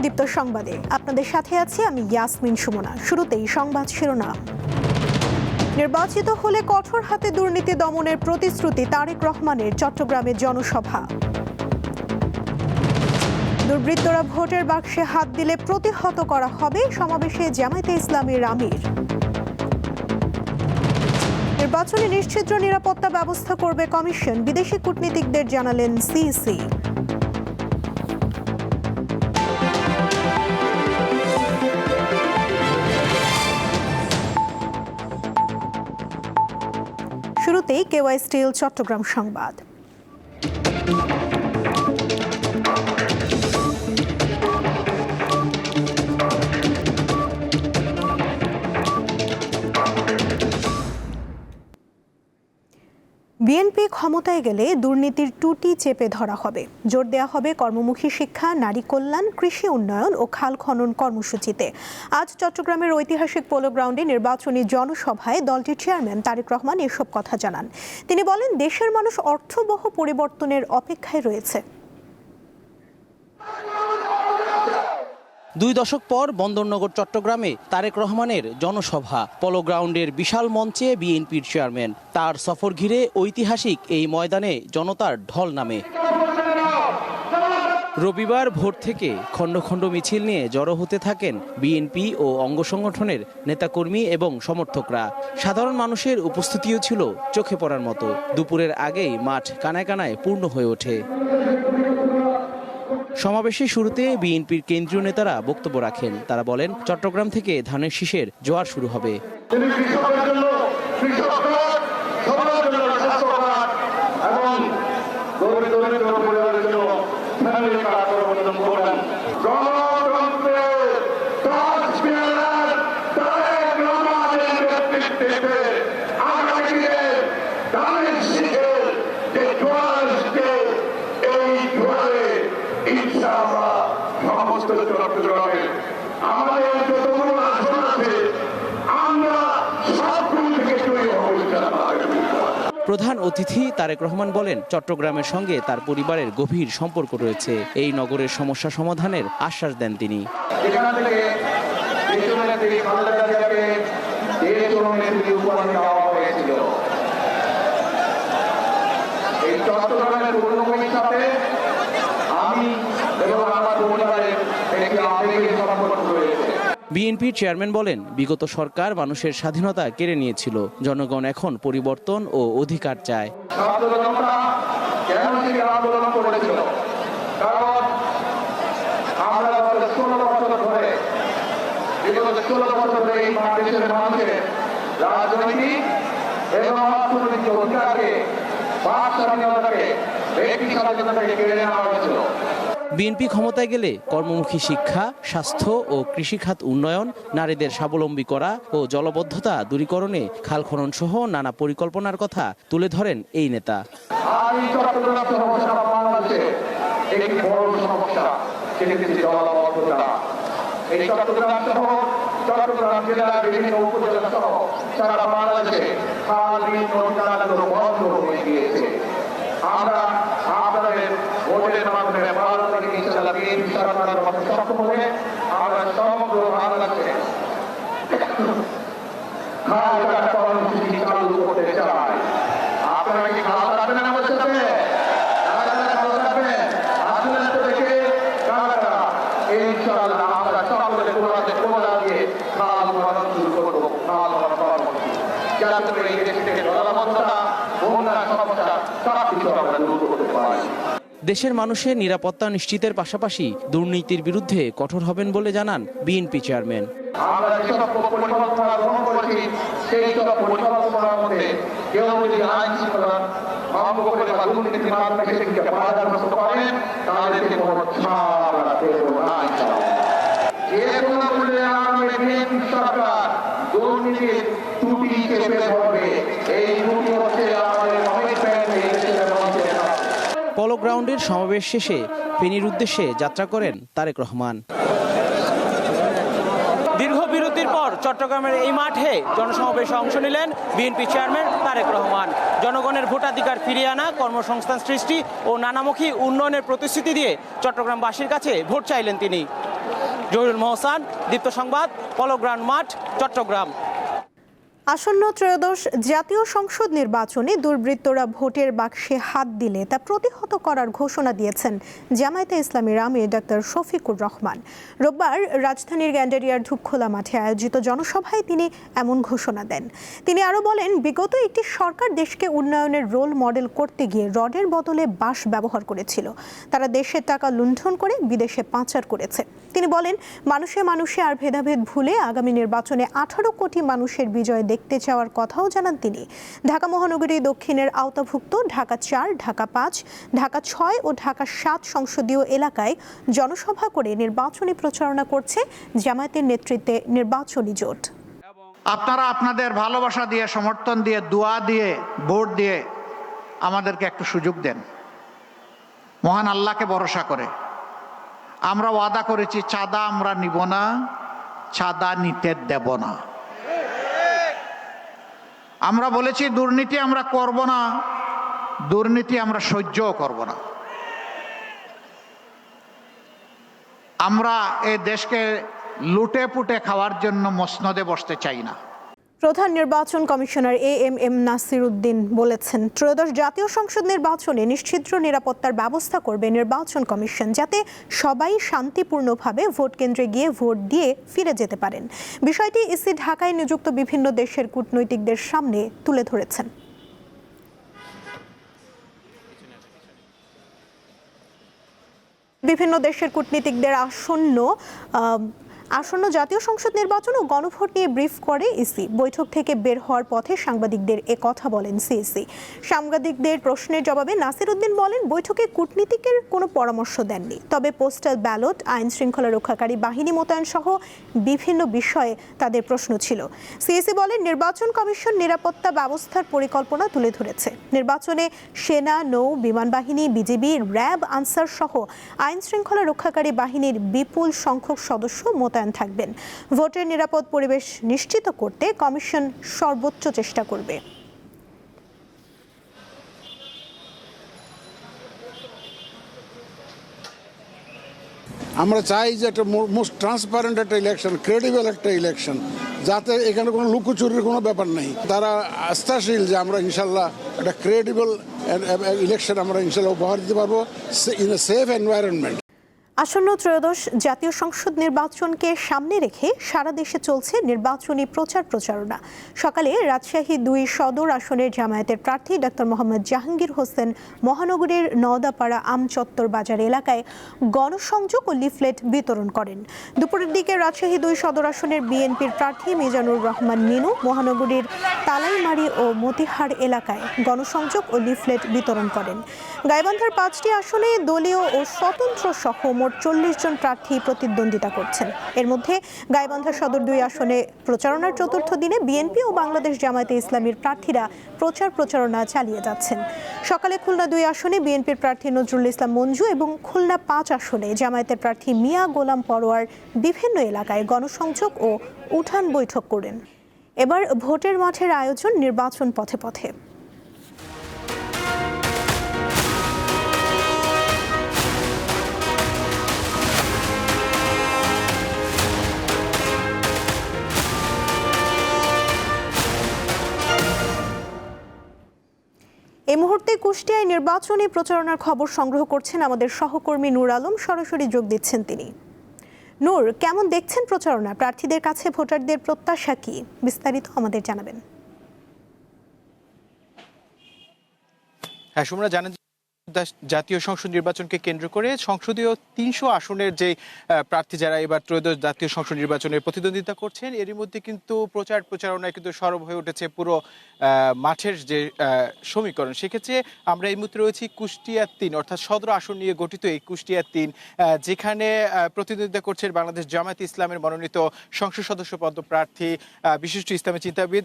দীপ্ত সংবাদে আপনাদের সাথে আছি আমি ইয়াসমিন সুমনা। শুরুতেই সংবাদ শিরোনাম। নির্বাচিত হলে কঠোর হাতে দুর্নীতি দমনের প্রতিশ্রুতি তারেক রহমানের চট্টগ্রামে জনসভা। দুর্বৃত্তরা ভোটের বাক্সে হাত দিলে প্রতিহত করা হবে, সমাবেশে জামায়াতে ইসলামীর আমির। নির্বাচনে নিশ্চিদ্র নিরাপত্তা ব্যবস্থা করবে কমিশন, বিদেশি কূটনীতিকদের জানালেন সিইসি। শুরুতেই কেওয়াই স্টিল চট্টগ্রাম সংবাদ। বিএনপি ক্ষমতায় গেলে দুর্নীতির টুটি চেপে ধরা হবে। জোর দেওয়া হবে কর্মমুখী শিক্ষা, নারী কল্যাণ, কৃষি উন্নয়ন ও খাল খনন কর্মসূচিতে। আজ চট্টগ্রামের ঐতিহাসিক পোলো গ্রাউন্ডে নির্বাচনী জনসভায় দলটির চেয়ারম্যান তারেক রহমান এসব কথা জানান। তিনি বলেন, দেশের মানুষ অর্থবহ পরিবর্তনের অপেক্ষায় রয়েছে। 2 দশক পর বন্দরনগর চট্টগ্রামে তারেক রহমানের জনসভা। পোলো গ্রাউন্ডের বিশাল মঞ্চে বিএনপির চেয়ারম্যান। তার সফর ঘিরে ঐতিহাসিক এই ময়দানে জনতার ঢল নামে। রবিবার ভোর থেকে খণ্ড খণ্ড মিছিল নিয়ে জড়ো হতে থাকেন বিএনপি ও অঙ্গ সংগঠনের নেতাকর্মী এবং সমর্থকরা। সাধারণ মানুষের উপস্থিতিও ছিল চোখে পড়ার মতো। দুপুরের আগেই মাঠ কানায় কানায় পূর্ণ হয়ে ওঠে। সমাবেশের শুরুতে বিএনপির কেন্দ্রীয় নেতারা বক্তব্য রাখেন। তারা বলেন, চট্টগ্রাম থেকে ধানের শীষের জোয়ার শুরু হবে। প্রধান অতিথি তারেক রহমান বলেন, চট্টগ্রামের সঙ্গে তার পরিবারের গভীর সম্পর্ক রয়েছে। এই নগরের সমস্যা সমাধানের আশ্বাস দেন তিনি। বিএনপির চেয়ারম্যান বলেন, বিগত সরকার মানুষের স্বাধীনতা কেড়ে নিয়েছিল। জনগণ এখন পরিবর্তন ও অধিকার চায়। বিএনপি ক্ষমতায় গেলে কর্মমুখী শিক্ষা, স্বাস্থ্য ও কৃষিখাত উন্নয়ন, নারীদের স্বাবলম্বী করা ও জলবদ্ধতা দূরীকরণে খাল খনন সহ নানা পরিকল্পনার কথা তুলে ধরেন এই নেতা। আমরা আপনাদের ভোটের মাধ্যমে ভারত থেকে ইনশাআল্লাহ বিএনপি সরকারের মতো সক্ষম হয়ে আমরা সমগ্র বাংলাদেশে খাল কাটা কর্মসূচি চালু করতে চাই। আপনারা কি খাল কাটবেন আমাদের সাথে? ইনশাআল্লাহ আমরা সকলে কোলা দিয়ে খাল খনন শুরু করবো। খাল খনন কর্মসূচি যাতে করে এই দেশ থেকে জলাবদ্ধতা, বন্যার সমস্যা সব কিছু আমরা দূর করতে পারি। দেশের মানুষের নিরাপত্তা নিশ্চিতের পাশাপাশি দুর্নীতির বিরুদ্ধে কঠোর হবেন বলে জানান বিএনপি চেয়ারম্যান। আমরা যেসব পরিকল্পনা গ্রহণ করেছি সেই সব পরিকল্পনার মধ্যে কেউ যদি আইন শৃঙ্খলা ভঙ্গ করে বা দুর্নীতির মাধ্যমে সেটিকে বাধাগ্রস্ত করেন তাদেরকে কোনো ছাড় দেব না। যে কোনো মূল্যে আমাদের বিএনপি সরকার দুর্নীতির ত্রুটি চেপে ধরবে। এই ত্রুটি হচ্ছে আমাদের পোলো গ্রাউন্ডের সমাবেশ শেষে ফেনীর উদ্দেশ্যে যাত্রা করেন তারেক রহমান। দীর্ঘ বিরতির পর চট্টগ্রামের এই মাঠে জনসমাবেশে অংশ নিলেন বিএনপি চেয়ারম্যান তারেক রহমান। জনগণের ভোটাধিকার ফিরিয়ে আনা, কর্মসংস্থান সৃষ্টি ও নানামুখী উন্নয়নের প্রতিশ্রুতি দিয়ে চট্টগ্রামবাসীর কাছে ভোট চাইলেন তিনি। জহিরুল মোহসান, দীপ্ত সংবাদ, পলো গ্রাউন্ড মাঠ, চট্টগ্রাম। আসন্ন ত্রয়োদশ জাতীয় সংসদ নির্বাচনে দুর্বৃত্তরা ভোটের বাক্সে হাত দিলে তা প্রতিহত করার ঘোষণা দিয়েছেন জামায়াতে ইসলামীর আমির ডক্টর শফিকুর রহমান। রোববার রাজধানীর গ্যান্ডারিয়ার ধূপখোলা মাঠে আয়োজিত জনসভায় তিনি এমন ঘোষণা দেন। তিনি আরও বলেন, বিগত একটি সরকার দেশকে উন্নয়নের রোল মডেল করতে গিয়ে রডের বদলে বাঁশ ব্যবহার করেছিল। তারা দেশের টাকা লুণ্ঠন করে বিদেশে পাচার করেছে। তিনি বলেন, মানুষে মানুষে আর ভেদাভেদ ভুলে আগামী নির্বাচনে 18 কোটি মানুষের বিজয় দেখতে চাওয়ার কথাও জানান তিনি। ঢাকা মহানগরী দক্ষিণের আওতাভুক্ত ঢাকা 4, ঢাকা 5, ঢাকা 6 ও ঢাকা 7 সংসদীয় এলাকায় জনসভা করে নির্বাচনী প্রচারণা করছে জামায়াতের নেতৃত্বে নির্বাচনী জোট। আপনারা আপনাদের ভালোবাসা দিয়ে, সমর্থন দিয়ে, দোয়া দিয়ে, ভোট দিয়ে আমাদেরকে একটু সুযোগ দেন। মহান আল্লাহকে ভরসা করে আমরা ওয়াদা করেছি, চাঁদা আমরা নিব না, চাঁদা নিতে দেব না। আমরা বলেছি দুর্নীতি আমরা করব না, দুর্নীতি আমরা সহ্যও করব না। আমরা এই দেশকে লুটে পুটে খাওয়ার জন্য মসনদে বসতে চাই না। প্রধান নির্বাচন কমিশনার এএমএম নাসির উদ্দিন বলেছেন, ত্রয়োদশ জাতীয় সংসদ নির্বাচনে নিশ্ছিদ্র নিরাপত্তার ব্যবস্থা করবে নির্বাচন কমিশন, যাতে সবাই শান্তিপূর্ণভাবে ভোট কেন্দ্রে গিয়ে ভোট দিয়ে ফিরে যেতে পারেন। বিষয়টি ইসি ঢাকায় নিযুক্ত বিভিন্ন দেশের কূটনৈতিকদের সামনে তুলে ধরেছেন। বিভিন্ন দেশের কূটনীতিকদের আসন্ন জাতীয় সংসদ নির্বাচন ও গণভোট নিয়ে ব্রিফ করে ইসি। বৈঠক থেকে বের হওয়ার পথে সাংবাদিকদের কথা বলেন সিইসি। সাংবাদিকদের প্রশ্নের জবাবে নাসির উদ্দিন বলেন, বৈঠকে কূটনীতিকের কোনো পরামর্শ দেননি, তবে পোস্টাল ব্যালট, আইন শৃঙ্খলা রক্ষাকারী বাহিনী মোতায়েন সহ বিভিন্ন বিষয়ে তাদের প্রশ্ন ছিল। সিইসি বলেন, নির্বাচন কমিশন নিরাপত্তা ব্যবস্থার পরিকল্পনা তুলে ধরেছে। নির্বাচনে সেনা, নৌ, বিমান বাহিনী, বিজিবি, র্যাব, আনসার সহ আইন শৃঙ্খলা রক্ষাকারী বাহিনীর বিপুল সংখ্যক সদস্য মোতায়েন থাকবেন। ভোটের নিরাপদ পরিবেশ নিশ্চিত করতে কমিশন সর্বোচ্চ চেষ্টা করবে। আমরা চাই যে একটা মোস্ট ট্রান্সপারেন্ট একটা ইলেকশন, ক্রেডিবল একটা ইলেকশন, যাতে এখানে কোনো লুকোচুরির কোনো ব্যাপার নেই। তারা আস্থাশীল যে আমরা ইনশাল্লাহ একটা ক্রেডিবল ইলেকশন আমরা ইনশাল্লাহ উপহার দিতে পারবো ইন এ সেফ এনভায়রনমেন্ট। আসন্ন ত্রয়োদশ জাতীয় সংসদ নির্বাচনকে সামনে রেখে সারা দেশে চলছে নির্বাচনী প্রচারণা। সকালে রাজশাহী 2 সদর আসনের জামায়াতের প্রার্থী ডক্টর মোহাম্মদ জাহাঙ্গীর হোসেন মহানগরীর নওদাপাড়া আমচত্বর বাজার এলাকায় গণসংযোগ ও লিফলেট বিতরণ করেন। দুপুরের দিকে রাজশাহী 2 সদর আসনের বিএনপির প্রার্থী মিজানুর রহমান মিনু মহানগরীর তালাইমারি ও মতিহার এলাকায় গণসংযোগ ও লিফলেট বিতরণ করেন। গাইবান্ধার 5টি আসনে দলীয় ও স্বতন্ত্র সহ মোট 40 জন প্রার্থী প্রতিদ্বন্দ্বিতা করছেন। এর মধ্যে গাইবান্ধা সদর 2 আসনে প্রচারণার চতুর্থ দিনে বিএনপি ও বাংলাদেশ জামায়াতে ইসলামীর প্রার্থীরা প্রচারণা চালিয়ে যাচ্ছেন। সকালে খুলনা 2 আসনে বিএনপির প্রার্থী নজরুল ইসলাম মঞ্জু এবং খুলনা 5 আসনে জামায়াতের প্রার্থী মিয়া গোলাম পরোয়ার বিভিন্ন এলাকায় গণসংযোগ ও উঠান বৈঠক করেন। এবার ভোটের মাঠের আয়োজন নির্বাচন পথে পথে। এই মুহূর্তে কুষ্টিয়ায় নির্বাচনী প্রচারণার খবর সংগ্রহ করছেন আমাদের সহকর্মী নূর আলম। সরাসরি যোগ দিচ্ছেন তিনি। নূর, কেমন দেখছেন প্রচারণা? প্রার্থীদের কাছে ভোটারদের প্রত্যাশা কি? বিস্তারিত আমাদের জানাবেন। হ্যাঁ, সুমনা, জানেন জাতীয় সংসদ নির্বাচনকে কেন্দ্র করে সংসদীয় 300 আসনের যে প্রার্থী যারা এবার ত্রয়োদশ জাতীয় সংসদ নির্বাচনে প্রতিদ্বন্দ্বিতা করছেন, এরই মধ্যে কিন্তু প্রচারণায় কিন্তু সরব হয়ে উঠেছে পুরো মাঠের যে সমীকরণ। সেক্ষেত্রে আমরা এই মুহূর্তে রয়েছি কুষ্টিয়া 3 অর্থাৎ সদর আসন নিয়ে গঠিত এই কুষ্টিয়া 3, যেখানে প্রতিদ্বন্দ্বিতা করছেন বাংলাদেশ জামায়াতে ইসলামের মনোনীত সংসদ সদস্য পদপ্রার্থী বিশিষ্ট ইসলামী চিন্তাবিদ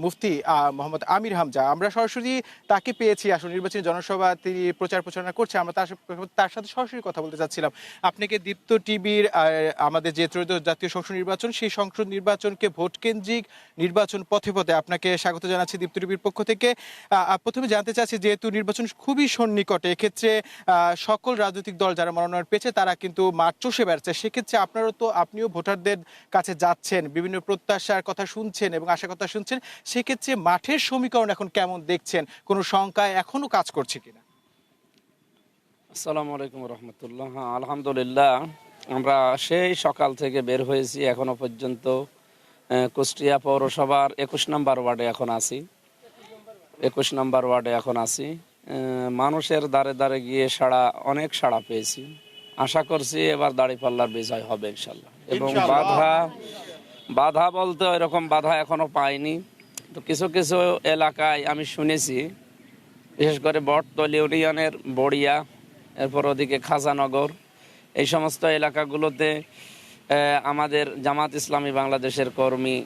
মুফতি মোহাম্মদ আমির হামজা। আমরা সরাসরি তাকে পেয়েছি আসন নির্বাচনী জনসভা হয়তোবা তিনি প্রচার প্রচারণা করছে, আমরা তার সাথে সরাসরি কথা বলতে চাচ্ছিলাম। আপনাকে দীপ্ত টিভির আমাদের যে ত্রয়োদশ জাতীয় সংসদ নির্বাচন, সেই সংসদ নির্বাচনকে ভোটকেন্দ্রিক নির্বাচন পথে পথে আপনাকে স্বাগত জানাচ্ছি দীপ্ত টিভির পক্ষ থেকে। প্রথমে জানতে চাচ্ছি, যেহেতু নির্বাচন খুবই সন্নিকটে, এক্ষেত্রে সকল রাজনৈতিক দল যারা মনোনয়ন পেয়েছে তারা কিন্তু মাঠ চষে বেড়াচ্ছে, সেক্ষেত্রে আপনিও ভোটারদের কাছে যাচ্ছেন, বিভিন্ন প্রত্যাশার কথা শুনছেন এবং আশার কথা শুনছেন, সেক্ষেত্রে মাঠের সমীকরণ এখন কেমন দেখছেন? কোনো শঙ্কায় এখনো কাজ করছে কিনা? আসসালামু আলাইকুম রহমতুল্লাহ। হ্যাঁ, আলহামদুলিল্লাহ, আমরা সেই সকাল থেকে বের হয়েছি, এখনো পর্যন্ত কুষ্টিয়া পৌরসভার 21 নম্বর ওয়ার্ডে এখন আছি। মানুষের দ্বারে দ্বারে গিয়ে অনেক সাড়া পেয়েছি। আশা করছি এবার দাঁড়িপাল্লার বিজয় হবে ইনশাল্লাহ। এবং বাধা বলতে এরকম বাধা এখনো পাইনি। তো কিছু কিছু এলাকায় আমি শুনেছি, বিশেষ করে বটতল ইউনিয়নের বড়িয়া, এরপর ওদিকে খাজানগর, এই সমস্ত এলাকাগুলোতে আমাদের জামাত ইসলামী বাংলাদেশের কর্মী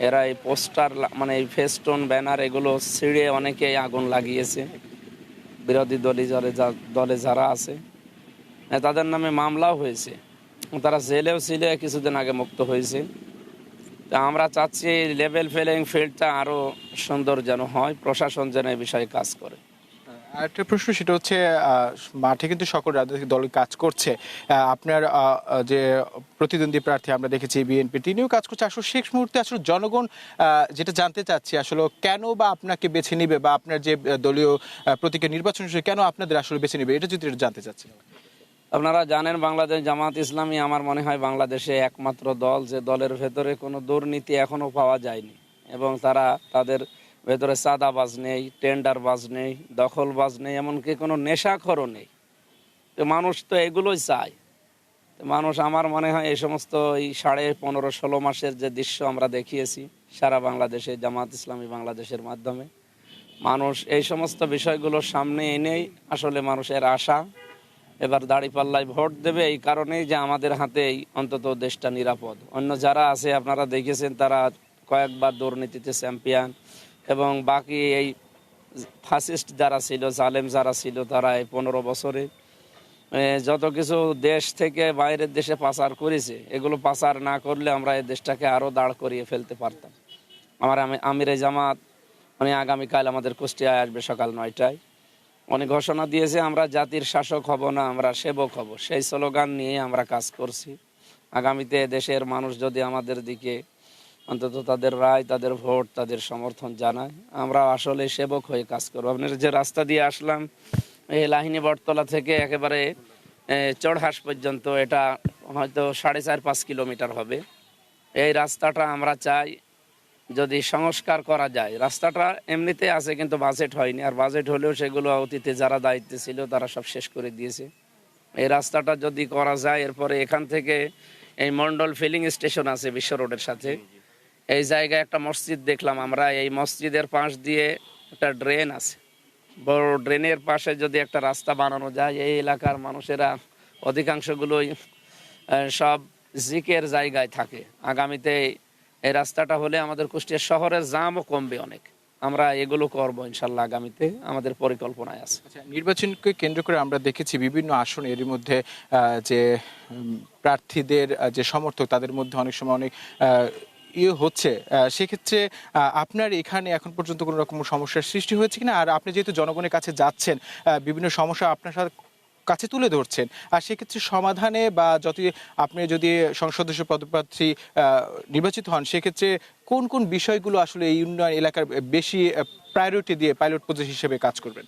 এরা এই পোস্টার মানে এই ফেস্টুন ব্যানার এগুলো ছিঁড়ে অনেকেই আগুন লাগিয়েছে। বিরোধী দলে যারা আছে তাদের নামে মামলাও হয়েছে, তারা জেলেও ছিল, কিছুদিন আগে মুক্ত হয়েছে। তা আমরা চাচ্ছি লেভেল প্লেইং ফিল্ডটা আরও সুন্দর যেন হয়, প্রশাসন যেন এই বিষয়ে কাজ করে। আরেকটা প্রশ্ন, সেটা হচ্ছে মাঠে কিন্তু সকল রাজনৈতিক দল কাজ করছে, আপনার যে প্রতিদ্বন্দ্বী প্রার্থী আমরা দেখেছি বিএনপি, তিনিও কাজ করছে। আসলে শেষ মুহূর্তে আসলে জনগণ যেটা জানতে চাচ্ছি, আসলে কেন বা আপনাকে বেছে নিবে, বা আপনার যে দলীয় প্রতীকের নির্বাচন কেন আপনাদের আসলে বেছে নিবে, এটা যদি জানতে চাচ্ছি। আপনারা জানেন, বাংলাদেশ জামাত ইসলামী আমার মনে হয় বাংলাদেশে একমাত্র দল যে দলের ভেতরে কোনো দুর্নীতি এখনো পাওয়া যায়নি, এবং তাদের ভেতরে চাঁদাবাজ নেই, টেন্ডারবাজ নেই, দখলবাজ নেই, এমনকি কোনো নেশাখোরও নেই। তো মানুষ তো এগুলোই চায়। তো মানুষ আমার মনে হয় এই সমস্ত এই 15.5-16 মাসের যে দৃশ্য আমরা দেখিয়েছি সারা বাংলাদেশে জামাত ইসলামী বাংলাদেশের মাধ্যমে, মানুষ এই সমস্ত বিষয়গুলোর সামনে এনেই আসলে মানুষের আশা এবার দাঁড়িপাল্লায় ভোট দেবে, এই কারণেই যে আমাদের হাতেই অন্তত দেশটা নিরাপদ। অন্য যারা আছে আপনারা দেখেছেন, তারা কয়েকবার দুর্নীতিতে চ্যাম্পিয়ন, এবং বাকি এই ফাসিস্ট যারা ছিল, জালেম যারা ছিল, তারা এই 15 বছরে যত কিছু দেশ থেকে বাইরের দেশে পাচার করেছে, এগুলো পাচার না করলে আমরা এই দেশটাকে আরও দাঁড় করিয়ে ফেলতে পারতাম। আমিরে জামাত উনি আগামীকাল আমাদের কুষ্টিয়ায় আসবে সকাল 9টায়। উনি ঘোষণা দিয়েছে, আমরা জাতির শাসক হব না, আমরা সেবক হব। সেই স্লোগান নিয়ে আমরা কাজ করছি। আগামীতে দেশের মানুষ যদি আমাদের দিকে অন্তত তাদের রায়, তাদের ভোট, তাদের সমর্থন জানায়, আমরা আসলে সেবক হয়ে কাজ করবো। আপনার যে রাস্তা দিয়ে আসলাম, এই লাহিনী বটতলা থেকে একেবারে চড়হাস পর্যন্ত, এটা হয়তো 4.5-5 কিলোমিটার হবে। এই রাস্তাটা আমরা চাই যদি সংস্কার করা যায়। রাস্তাটা এমনিতে আছে, কিন্তু বাজেট হয়নি, আর বাজেট হলেও সেগুলো অতীতে যারা দায়িত্বে ছিল তারা সব শেষ করে দিয়েছে। এই রাস্তাটা যদি করা যায়, এরপরে এখান থেকে এই মন্ডল ফিলিং স্টেশন আছে বিশ্ব রোডের সাথে, এই জায়গায় একটা মসজিদ দেখলাম আমরা, এই মসজিদের পাশ দিয়ে একটা ড্রেন আছে, বড় ড্রেনের পাশে যদি একটা রাস্তা বানানো যায়, এই এলাকার মানুষেরা অধিকাংশগুলোই সব জিকের জায়গায় থাকে। আগামীতে এই রাস্তাটা হলে আমাদের কুষ্টিয়া শহরের জামও কমবে অনেক। আমরা এগুলো করবো ইনশাল্লাহ, আগামীতে আমাদের পরিকল্পনায় আছে। নির্বাচনকে কেন্দ্র করে আমরা দেখেছি বিভিন্ন আসনে এর মধ্যে যে প্রার্থীদের যে সমর্থক, তাদের মধ্যে অনেক সময় অনেক হচ্ছে। সেক্ষেত্রে আপনার এখানে এখন পর্যন্ত কোনো রকম সমস্যার সৃষ্টি হয়েছে কিনা, আর আপনি যেহেতু জনগণের কাছে যাচ্ছেন, বিভিন্ন সমস্যা আপনার সাথে কাছে তুলে ধরছেন, আর সেক্ষেত্রে সমাধানে বা আপনি যদি সংসদ সদস্য পদপ্রার্থী নির্বাচিত হন, সেক্ষেত্রে কোন কোন বিষয়গুলো আসলে এই উন্নয়ন এলাকার বেশি প্রায়োরিটি দিয়ে পাইলট প্রজেক্ট হিসেবে কাজ করবেন?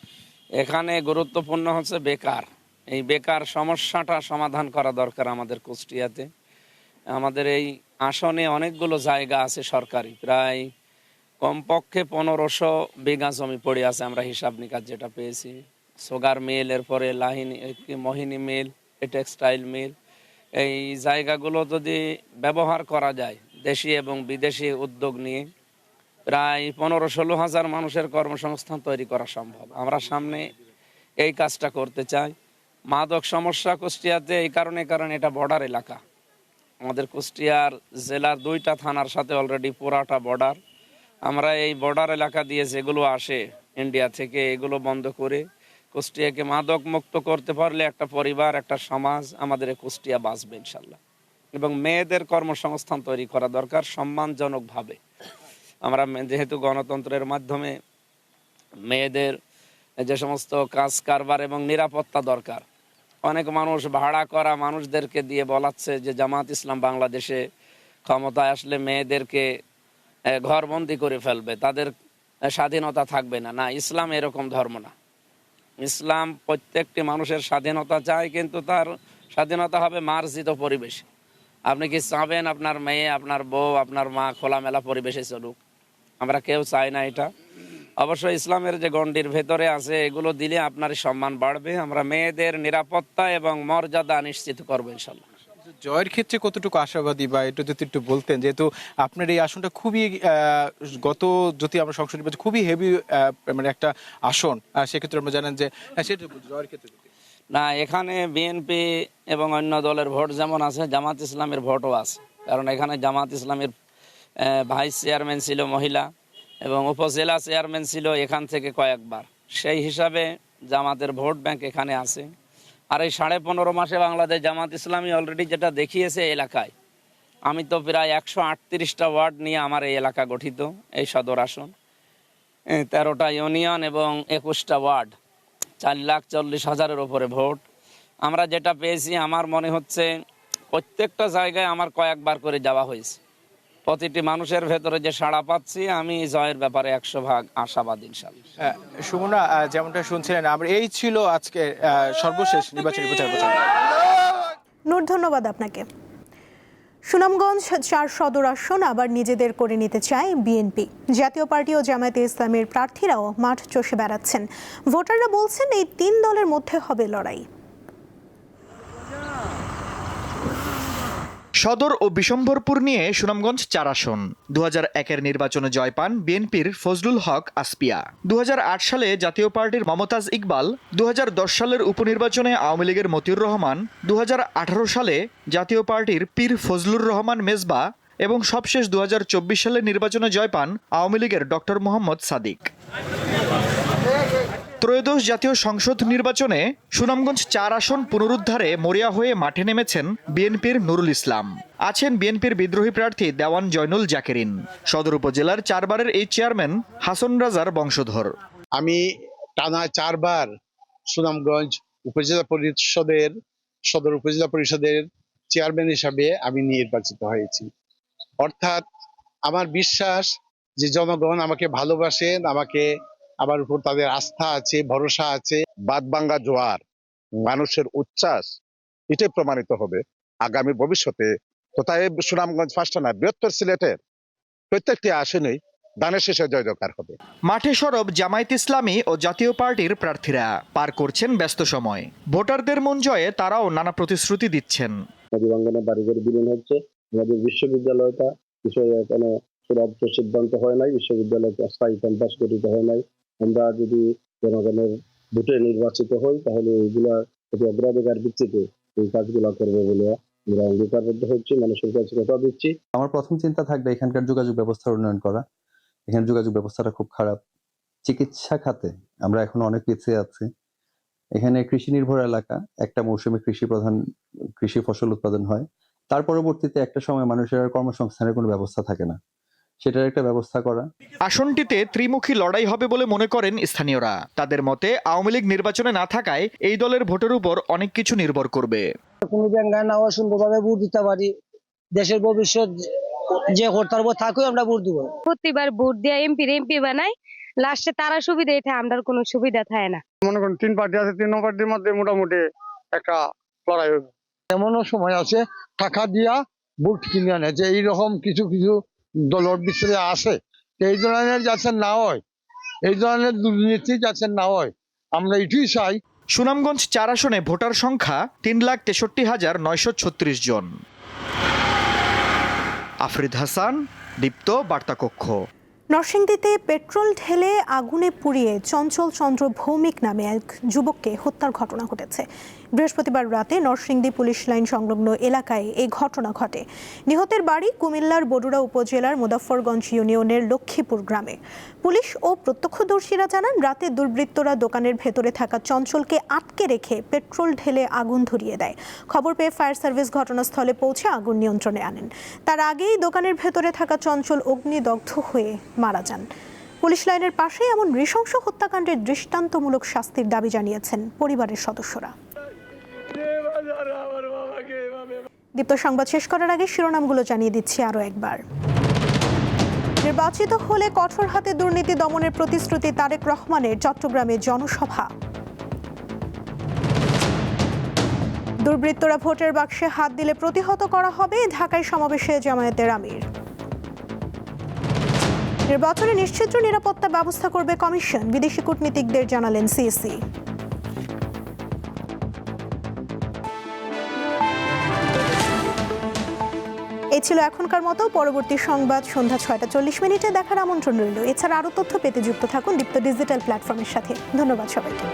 এখানে গুরুত্বপূর্ণ হচ্ছে বেকার। এই বেকার সমস্যাটা সমাধান করা দরকার আমাদের কুষ্টিয়াতে। আমাদের এই আসনে অনেকগুলো জায়গা আছে সরকারি, প্রায় কমপক্ষে 1500 বিঘা জমি পড়ে আছে, আমরা হিসাব নিকাশ যেটা পেয়েছি। সুগার মিল, এরপরে মোহিনী মিল, টেক্সটাইল মিল, এই জায়গাগুলো যদি ব্যবহার করা যায় দেশি এবং বিদেশি উদ্যোগ নিয়ে, প্রায় 15-16 হাজার মানুষের কর্মসংস্থান তৈরি করা সম্ভব। আমরা সামনে এই কাজটা করতে চাই। মাদক সমস্যা কুষ্টিয়াতে এই কারণে, কারণ এটা বর্ডার এলাকা। আমাদের কুষ্টিয়ার জেলার 2টা থানার সাথে অলরেডি পুরাটা বর্ডার। আমরা এই বর্ডার এলাকা দিয়ে যেগুলো আসে ইন্ডিয়া থেকে, এগুলো বন্ধ করে কুষ্টিয়াকে মাদক মুক্ত করতে পারলে একটা পরিবার, একটা সমাজ, আমাদের এই কুষ্টিয়া বাঁচবে ইনশাল্লাহ। এবং মেয়েদের কর্মসংস্থান তৈরি করা দরকার সম্মানজনকভাবে। আমরা যেহেতু গণতন্ত্রের মাধ্যমে মেয়েদের যে সমস্ত কাজ কারবার এবং নিরাপত্তা দরকার, অনেক মানুষ ভাড়া করা মানুষদেরকে দিয়ে বলাচ্ছে যে জামাত ইসলাম বাংলাদেশে ক্ষমতায় আসলে মেয়েদেরকে ঘরবন্দি করে ফেলবে, তাদের স্বাধীনতা থাকবে না। না, ইসলাম এরকম ধর্ম না। ইসলাম প্রত্যেকটি মানুষের স্বাধীনতা চায়, কিন্তু তার স্বাধীনতা হবে মার্জিত পরিবেশে। আপনি কি চাবেন আপনার মেয়ে, আপনার বউ, আপনার মা খোলামেলা পরিবেশে চলুক? আমরা কেউ চাই না এটা। অবশ্যই ইসলামের যে গণ্ডির ভেতরে আছে এগুলো দিলে আপনার সম্মান বাড়বে। আমরা মেয়েদের নিরাপত্তা এবং মর্যাদা নিশ্চিত করবো ইনশাল্লাহ। জয়ের ক্ষেত্রে কতটুকু আশাবাদী, বা এটা যদি একটু বলতেন, যেহেতু আপনার এই আসনটা খুবই গত যদি আমরা সংসদ নির্বাচন খুবই হেভি মানে একটা আসন, সেক্ষেত্রে আমরা জানেন যে সেটা জয়ের ক্ষেত্রে না, এখানে বিএনপি এবং অন্য দলের ভোট যেমন আছে, জামাত ইসলামের ভোটও আছে। কারণ এখানে জামাত ইসলামের ভাইস চেয়ারম্যান ছিল মহিলা এবং উপজেলা চেয়ারম্যান ছিল এখান থেকে কয়েকবার। সেই হিসাবে জামাতের ভোট ব্যাংক এখানে আছে। আর এই 15.5 মাসে বাংলাদেশ জামাত ইসলামী অলরেডি যেটা দেখিয়েছে এলাকায়, আমি তো প্রায় 138টা ওয়ার্ড নিয়ে আমার এই এলাকা গঠিত, এই সদর আসন, 13টা ইউনিয়ন এবং 21টা ওয়ার্ড, 4,40,000-এর ওপরে ভোট। আমরা যেটা পেয়েছি আমার মনে হচ্ছে প্রত্যেকটা জায়গায় আমার কয়েকবার করে যাওয়া হয়েছে। প্রতিটি মানুষের ভেতরে যে সাড়া পাচ্ছি, আমি জয়ের ব্যাপারে 100% আশাবাদী ইনশাআল্লাহ। সুমনা, যেমনটা শুনছিলেন, আমরা এই ছিল আজকে সর্বশেষ নির্বাচনী প্রচার। নূর, ধন্যবাদ আপনাকে। সুনামগঞ্জ 4 সদর আসন আবার নিজেদের করে নিতে চায় বিএনপি। জাতীয় পার্টি ও জামায়াতে ইসলামের প্রার্থীরাও মাঠ চষে বেড়াচ্ছেন। ভোটাররা বলছেন এই 3 দলের মধ্যে হবে লড়াই। সদর ও বিশম্বরপুর নিয়ে সুনামগঞ্জ 4 আসন। 2001-এর নির্বাচনে জয় পান বিএনপির ফজলুল হক আসপিয়া। 2008 সালে জাতীয় পার্টির মমতাজ ইকবাল, 2010 সালের উপনির্বাচনে আওয়ামী লীগের মতিউর রহমান, 2018 সালে জাতীয় পার্টির পীর ফজলুর রহমান মেজবা এবং সবশেষ 2024 সালের নির্বাচনে জয় পান আওয়ামী লীগের ডক্টর মোহাম্মদ সাদিক। ত্রয়োদশ জাতীয় সংসদ নির্বাচনে সুনামগঞ্জ 4 আসন পুনরুদ্ধারে মরিয়া হয়ে মাঠে নেমেছেন বিএনপির নুরুল ইসলাম। আছেন বিএনপির বিদ্রোহী প্রার্থী দেওয়ান জয়নুল জাকেরিন। সদর উপজেলার 4 বারের এই চেয়ারম্যান হাসন রাজার বংশধর। আমি টানা 4 বার সুনামগঞ্জ উপজেলা পরিষদের সদর উপজেলা পরিষদের চেয়ারম্যান হিসাবে আমি নির্বাচিত হয়েছি। অর্থাৎ আমার বিশ্বাস যে জনগণ আমাকে ভালোবাসেন, আমাকে আমার উপর তাদের আস্থা আছে, ভরসা আছে। বাদবাঙ্গা জোয়ার, মানুষের উচ্ছ্বাস, এটাই প্রমাণিত হবে আগামী ভবিষ্যতে। কোথায় সুনামগঞ্জ ফার্স্ট না, বৃহত্তর সিলেটের প্রত্যেকটি আসনেই দানের শেষে জয় জয়কার হবে। মাঠে সরব জামায়াত ইসলামী ও জাতীয় পার্টির প্রার্থীরা পার করছেন ব্যস্ত সময়। ভোটারদের মন জয়ে তারাও নানা প্রতিশ্রুতি দিচ্ছেন। নদীবাঙ্গনে বাড়িঘর বিলীন হচ্ছে, আমাদের বিশ্ববিদ্যালয়টা বিষয়ে কোনো সুরাজ্য সিদ্ধান্ত হয় নাই, বিশ্ববিদ্যালয়কে স্থায়ী ক্যাম্পাস গঠিত হয় নাই। আমরা যদি জনগণের ভোটে নির্বাচিত হই তাহলে এইগুলা অগ্রাধিকার ভিত্তিতে এই কাজগুলা করবো বলে আমরা অঙ্গীকারবদ্ধ হচ্ছি, মানুষের কাছে কথা দিচ্ছি। আমার প্রথম চিন্তা থাকবে এখানকার যোগাযোগ ব্যবস্থার উন্নয়ন করা। এখানে যোগাযোগ ব্যবস্থাটা খুব খারাপ। চিকিৎসা খাতে আমরা এখন অনেক পিছিয়ে আছি। এখানে কৃষি নির্ভর এলাকা, একটা মৌসুমে কৃষি ফসল উৎপাদন হয়, তার পরবর্তীতে একটা সময় মানুষের আর কর্মসংস্থানের কোনো ব্যবস্থা থাকে না, সেটার একটা ব্যবস্থা করা। আসনটিতে ত্রিমুখী লড়াই হবে বলে মনে করেন স্থানীয়রা। তাদের মতে আওয়ামী লীগ নির্বাচনে না থাকায় এই দলের ভোটের উপর অনেক কিছু নির্ভর করবে। কোনো ব্যাংকার না সুন্দরভাবে ভোট দিতে পারি, দেশের ভবিষ্যৎ যে হরতাল থাকুক আমরা ভোট দিব। প্রতিবার ভোট দিয়ে এমপি বানাই, লাস্টে তারা সুবিধা এটা আমরা কোনো সুবিধা থাকে না। মনে করেন 3 পার্টি আছে, 3 পার্টির মধ্যে মোটামুটি একটা লড়াই হবে। এমনও সময় আছে টাকা দিয়া ভোট কিনে আনে, যে এইরকম কিছু কিছু দলের ভিতরে আছে। এই ধরনের যাচ্ছে না হয়, এই ধরনের দুর্নীতি যাচ্ছে না হয়, আমরা এটাই চাই। সুনামগঞ্জ 4 আসনে ভোটার সংখ্যা 3,63,936 জন। আফরিদ হাসান, দীপ্ত বার্তা কক্ষ। নরসিংদীতে পেট্রোল ঢেলে আগুনে পুড়িয়ে চঞ্চল চন্দ্র ভৌমিক নামে এক যুবককে হত্যার ঘটনা ঘটেছে। বৃহস্পতিবার রাতে নরসিংদী পুলিশ লাইন সংলগ্ন এলাকায় এই ঘটনা ঘটে। নিহতের বাড়ি কুমিল্লার বরুড়া উপজেলার মুজাফফরগঞ্জ ইউনিয়নের লক্ষ্মীপুর গ্রামে। পুলিশ ও প্রত্যক্ষদর্শীরা জানান, রাতে দুর্বৃত্তরা দোকানের ভেতরে থাকা চঞ্চলকে আটকে রেখে পেট্রোল ঢেলে আগুন ধরিয়ে দেয়। খবর পেয়ে ফায়ার সার্ভিস ঘটনাস্থলে পৌঁছে আগুন নিয়ন্ত্রণে আনেন। তার আগেই দোকানের ভেতরে থাকা চঞ্চল অগ্নিদগ্ধ হয়ে মারা যান। পুলিশ লাইনের পাশে এমন নৃশংস হত্যাকাণ্ডের দৃষ্টান্তমূলক শাস্তির দাবি জানিয়েছেন পরিবারের সদস্যরা। দীপ্ত সংবাদ শেষ করার আগে শিরোনামগুলো জানিয়ে দিচ্ছি আরও একবার। নির্বাচিত হলে কঠোর হাতে দুর্নীতি দমনের প্রতিশ্রুতি তারেক রহমানের, চট্টগ্রামে জনসভা। দুর্বৃত্তরা ভোটের বাক্সে হাত দিলে প্রতিহত করা হবে, ঢাকায় সমাবেশে জামায়াতের আমির। নির্বাচনে নিশ্চিদ্র নিরাপত্তা ব্যবস্থা করবে কমিশন, বিদেশি কূটনীতিকদের জানালেন সিএসি। এই ছিল এখনকার মতো। পরবর্তী সংবাদ সন্ধ্যা 6টা 40 দেখার আমন্ত্রণ রইল। এছাড়া আরও তথ্য পেতে যুক্ত থাকুন দীপ্ত ডিজিটাল প্ল্যাটফর্মের সাথে। ধন্যবাদ সবাইকে।